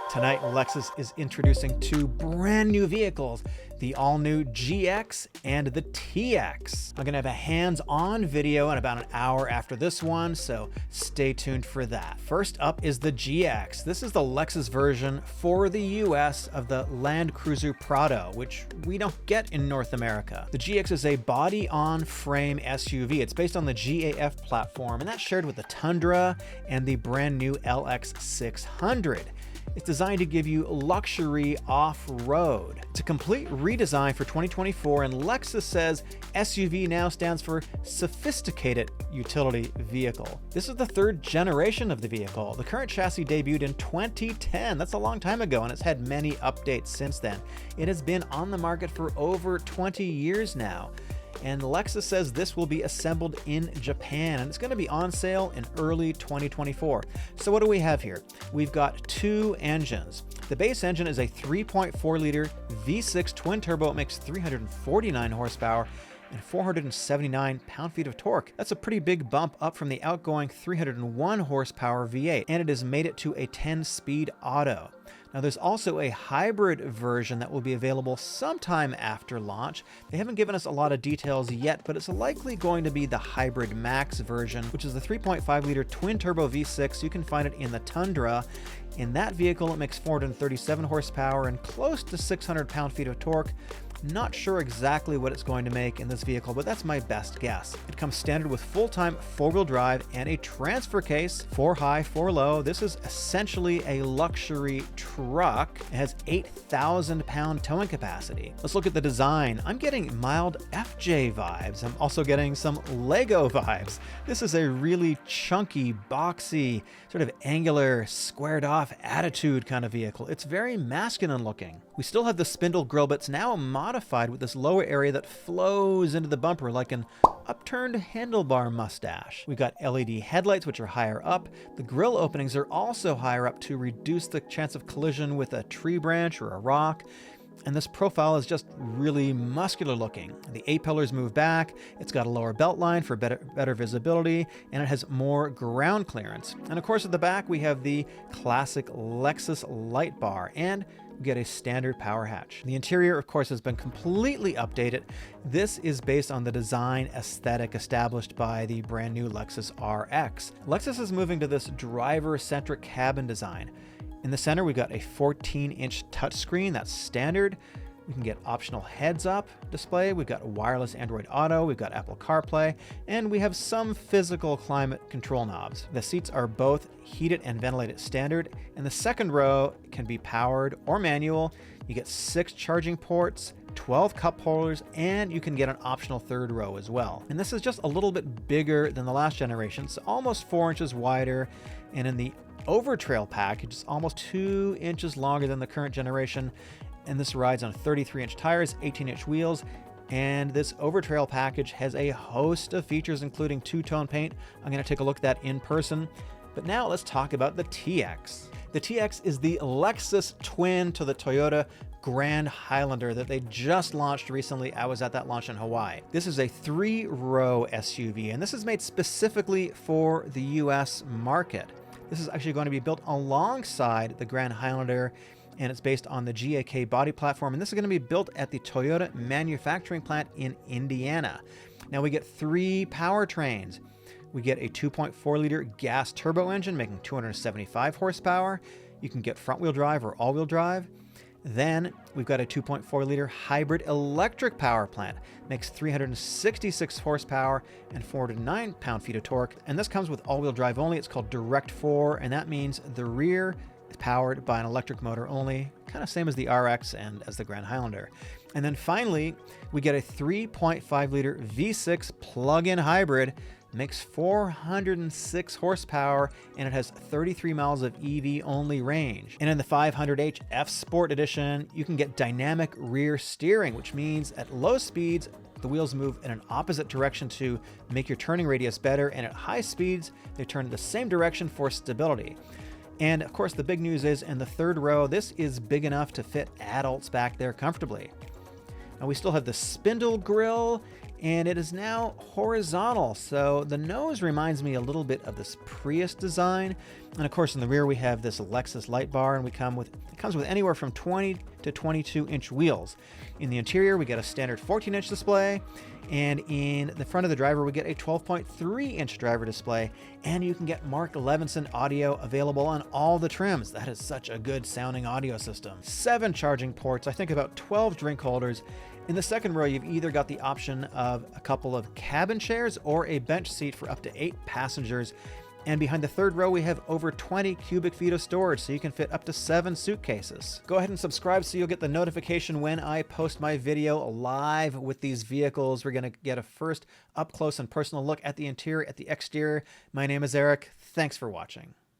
Tonight, Lexus is introducing two brand new vehicles, the all-new GX and the TX. I'm gonna have a hands-on video in about an hour after this one, so stay tuned for that. First up is the GX. This is the Lexus version for the US of the Land Cruiser Prado, which we don't get in North America. The GX is a body-on-frame SUV. It's based on the GAF platform, and that's shared with the Tundra and the brand new LX600. It's designed to give you luxury off-road. It's a complete redesign for 2024, and Lexus says SUV now stands for Sophisticated Utility Vehicle. This is the third generation of the vehicle. The current chassis debuted in 2010. That's a long time ago, and it's had many updates since then. It has been on the market for over 20 years now. And Lexus says this will be assembled in Japan, and it's going to be on sale in early 2024. So what do we have here? We've got two engines. The base engine is a 3.4-liter V6 twin-turbo. It makes 349 horsepower and 479 pound-feet of torque. That's a pretty big bump up from the outgoing 301 horsepower V8, and it has made it to a 10-speed auto. Now there's also a hybrid version that will be available sometime after launch. They haven't given us a lot of details yet, but it's likely going to be the Hybrid Max version, which is the 3.5-liter twin-turbo V6. You can find it in the Tundra. In that vehicle, it makes 437 horsepower and close to 600 pound-feet of torque. Not sure exactly what it's going to make in this vehicle, but that's my best guess. It comes standard with full-time four-wheel drive and a transfer case, 4 high, 4 low. This is essentially a luxury truck. It has 8,000 pound towing capacity. Let's look at the design. I'm getting mild FJ vibes. I'm also getting some Lego vibes. This is a really chunky, boxy, sort of angular, squared off attitude kind of vehicle. It's very masculine looking. We still have the spindle grille, but it's now modified with this lower area that flows into the bumper like an upturned handlebar mustache. We've got LED headlights, which are higher up. The grille openings are also higher up to reduce the chance of collision with a tree branch or a rock. And this profile is just really muscular looking. The A-pillars move back, it's got a lower belt line for better visibility, and it has more ground clearance. And of course at the back we have the classic Lexus light bar, and we get a standard power hatch. The interior, of course, has been completely updated. This is based on the design aesthetic established by the brand new Lexus RX. Lexus is moving to this driver-centric cabin design. In the center, we've got a 14-inch touchscreen. That's standard. We can get optional heads-up display. We've got wireless Android Auto. We've got Apple CarPlay, and we have some physical climate control knobs. The seats are both heated and ventilated standard, and the second row can be powered or manual. You get 6 charging ports, 12 cup holders, and you can get an optional third row as well. And this is just a little bit bigger than the last generation. It's almost 4 inches wider, and in the Overtrail package, it's almost 2 inches longer than the current generation, and this rides on 33-inch tires, 18-inch wheels, and this Overtrail package has a host of features, including two-tone paint. I'm going to take a look at that in person. But now let's talk about the TX. The TX is the Lexus twin to the Toyota Grand Highlander that they just launched recently. I was at that launch in Hawaii. This is a 3-row SUV, and this is made specifically for the US market. This is actually going to be built alongside the Grand Highlander, and it's based on the GAK body platform, and this is going to be built at the Toyota manufacturing plant in Indiana. Now we get 3 powertrains. We get a 2.4-liter gas turbo engine making 275 horsepower. You can get front-wheel drive or all-wheel drive. Then we've got a 2.4-liter hybrid electric power plant. Makes 366 horsepower and 409 pound-feet of torque. And this comes with all-wheel drive only. It's called Direct 4, and that means the rear is powered by an electric motor only, kind of same as the RX and as the Grand Highlander. And then finally, we get a 3.5-liter V6 plug-in hybrid. Makes 406 horsepower, and it has 33 miles of EV-only range. And in the 500h F Sport Edition, you can get dynamic rear steering, which means at low speeds, the wheels move in an opposite direction to make your turning radius better, and at high speeds, they turn in the same direction for stability. And of course, the big news is in the third row, this is big enough to fit adults back there comfortably. Now we still have the spindle grille, and it is now horizontal. So the nose reminds me a little bit of this Prius design. And of course, in the rear, we have this Lexus light bar, and it comes with anywhere from 20 to 22-inch wheels. In the interior, we get a standard 14-inch display, and in the front of the driver, we get a 12.3-inch driver display, and you can get Mark Levinson audio available on all the trims. That is such a good sounding audio system. 7 charging ports, I think about 12 drink holders. In the second row, you've either got the option of a couple of cabin chairs or a bench seat for up to 8 passengers. And behind the third row, we have over 20 cubic feet of storage, so you can fit up to 7 suitcases. Go ahead and subscribe so you'll get the notification when I post my video live with these vehicles. We're going to get a first up close and personal look at the interior, at the exterior. My name is Eric. Thanks for watching.